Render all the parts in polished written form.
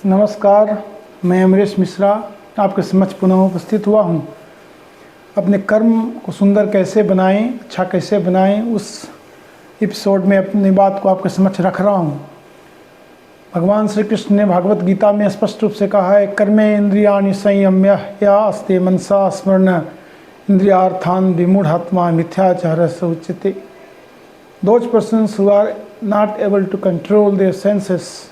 नमस्कार, मैं अमरीश मिश्रा आपके समक्ष पुनः उपस्थित हुआ हूँ। अपने कर्म को सुंदर कैसे बनाएं, अच्छा कैसे बनाएं, उस एपिसोड में अपनी बात को आपके समक्ष रख रहा हूँ। भगवान श्री कृष्ण ने भागवत गीता में स्पष्ट रूप से कहा है, कर्मे इंद्रियाणि संयम्य या अस्ते मनसा स्मरण इंद्रियार्थान विमूढ़ात्मा मिथ्याचार स उच्यते। Those persons who are not able to control their senses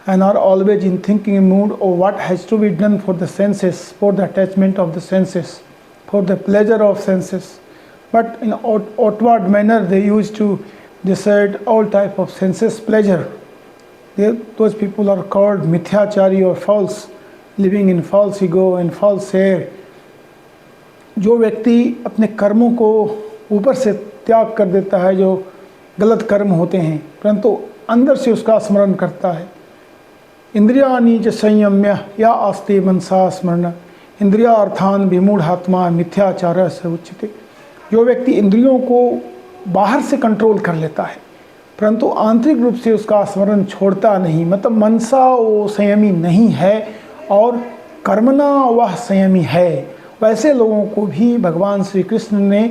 and are always in thinking mood of what has to be done for the senses, for the attachment of the senses, for the pleasure of senses, but in outward manner they used to decide all type of senses pleasure. Those people are called mithyachari or false, living in false ego and false air. जो व्यक्ति अपने कर्मों को ऊपर से त्याग कर देता है, जो गलत कर्म होते हैं, परंतु अंदर से उसका स्मरण करता है। इंद्रियाणि च संयम्य या आस्ते मनसा स्मरण इंद्रिया अर्थान विमूढ़ात्मा मिथ्याचार से उच्यते। जो व्यक्ति इंद्रियों को बाहर से कंट्रोल कर लेता है परंतु आंतरिक रूप से उसका स्मरण छोड़ता नहीं, मतलब मनसा वो संयमी नहीं है और कर्मणा वह संयमी है, वैसे लोगों को भी भगवान श्री कृष्ण ने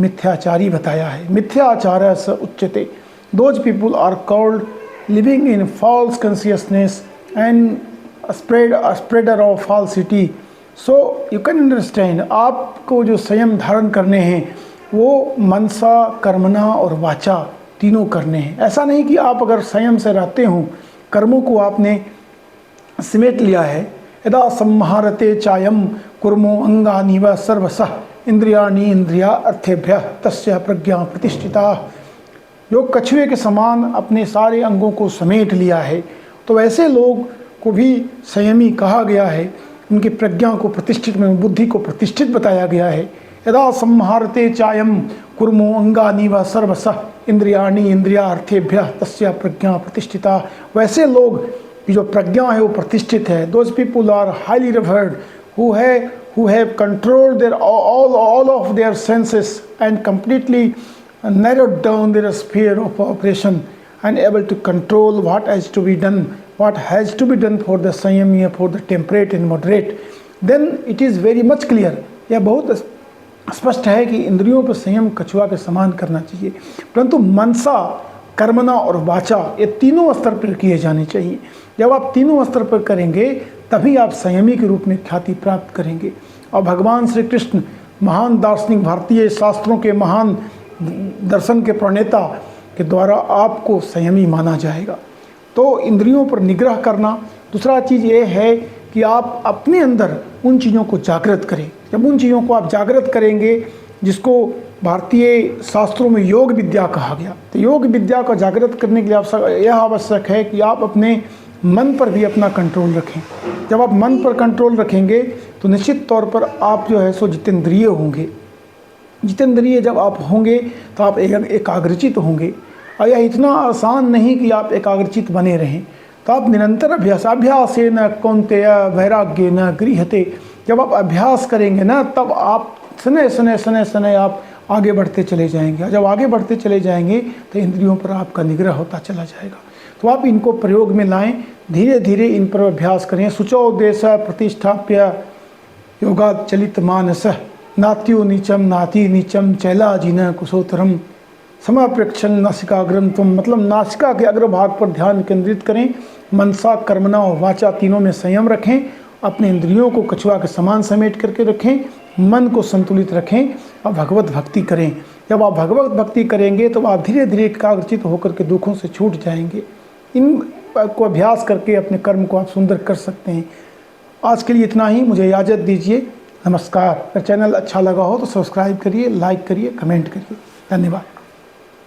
मिथ्याचारी बताया है। मिथ्याचार स उच्यते। Those people are called living in false consciousness and a spreader of falsity. So you can understand, आपको जो संयम धारण करने हैं वो मनसा, कर्मणा और वाचा तीनों करने हैं। ऐसा नहीं कि आप अगर संयम से रहते हो, कर्मों को आपने समेट लिया है, यदा सम्मारते चायम कुर्मो अंगानि व सर्वसः इंद्रियाणि इंद्रिया अर्थेभ्य तस्य प्रज्ञा प्रतिष्ठिता। जो कछुए के समान अपने सारे अंगों को समेट लिया है, तो वैसे लोग को भी संयमी कहा गया है। उनकी प्रज्ञा को प्रतिष्ठित में बुद्धि को प्रतिष्ठित बताया गया है। यदा सम्मारते चायम कुर्मो अंगानि व सर्वसः इंद्रियाणि इंद्रिया अर्थेभ्य तस्य प्रज्ञा प्रतिष्ठिता। वैसे लोग की जो प्रज्ञा है वो प्रतिष्ठित है। Those people are highly revered who have controlled their all of their senses and completely narrowed down their sphere of operation and able to control what has to be done for the संयमी, for the temperate and moderate. Then it is very much clear, यह बहुत स्पष्ट है कि इंद्रियों पर संयम कछुआ के समान करना चाहिए, परंतु मनसा, कर्मणा और वाचा ये तीनों स्तर पर किए जाने चाहिए। जब आप तीनों स्तर पर करेंगे तभी आप संयमी के रूप में ख्याति प्राप्त करेंगे। और भगवान श्री कृष्ण महान दार्शनिक, भारतीय शास्त्रों के महान दर्शन के प्रणेता के द्वारा आपको संयमी माना जाएगा। तो इंद्रियों पर निग्रह करना। दूसरा चीज़ ये है कि आप अपने अंदर उन चीज़ों को जागृत करें। जब उन चीज़ों को आप जागृत करेंगे, जिसको भारतीय शास्त्रों में योग विद्या कहा गया, तो योग विद्या को जागृत करने के लिए यह आवश्यक है कि आप अपने मन पर भी अपना कंट्रोल रखें। जब आप मन पर कंट्रोल रखेंगे तो निश्चित तौर पर आप जो है सो जितेंद्रिय होंगे। जितेंद्रिय जब आप होंगे तो आप एकाग्रचित होंगे। और यह इतना आसान नहीं कि आप एकाग्रचित बने रहें, तो आप निरंतर अभ्यासेन कौन्तेय वैराग्येन गृह्यते। जब आप अभ्यास करेंगे ना, तब आप सने आप आगे बढ़ते चले जाएंगे। जब आगे बढ़ते चले जाएंगे तो इंद्रियों पर आपका निग्रह होता चला जाएगा। तो आप इनको प्रयोग में लाएं, धीरे धीरे इन पर अभ्यास करें। शुचौ देश प्रतिष्ठाप्य योगात् चलित मानस नात्यो नीचम नाति नीचम चैलाजिन कुशोत्तरम समाप्रेक्षण नासिकाग्रम तुम। मतलब नासिका के अग्रभाग पर ध्यान केंद्रित करें। मनसा, कर्मणा और वाचा तीनों में संयम रखें। अपने इंद्रियों को कछुआ के समान समेट करके रखें। मन को संतुलित रखें और भगवत भक्ति करें। जब आप भगवत भक्ति करेंगे तो आप धीरे धीरे एकाग्रचित होकर के दुखों से छूट जाएंगे। इन को अभ्यास करके अपने कर्म को आप सुंदर कर सकते हैं। आज के लिए इतना ही, मुझे इजाज़त दीजिए। नमस्कार। अगर चैनल अच्छा लगा हो तो सब्सक्राइब करिए, लाइक करिए, कमेंट करिए। धन्यवाद।